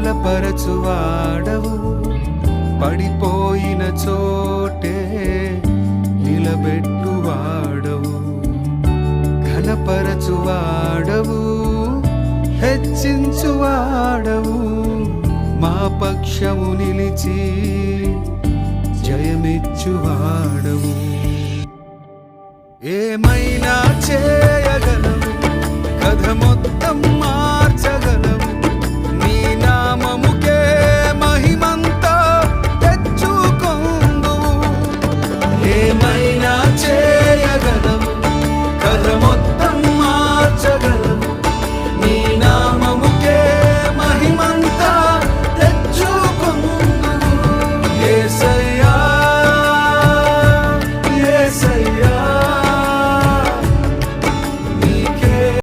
బలపరచువాడవు, పడిపోయిన చోటే నిలబెట్టువాడవు, ఘనపరచువాడవు, హెచ్చించువాడవు, మా పక్షము నిలిచి జయమిచ్చువాడవు. ఏమైనా చేయగలవు, కథ మొత్తం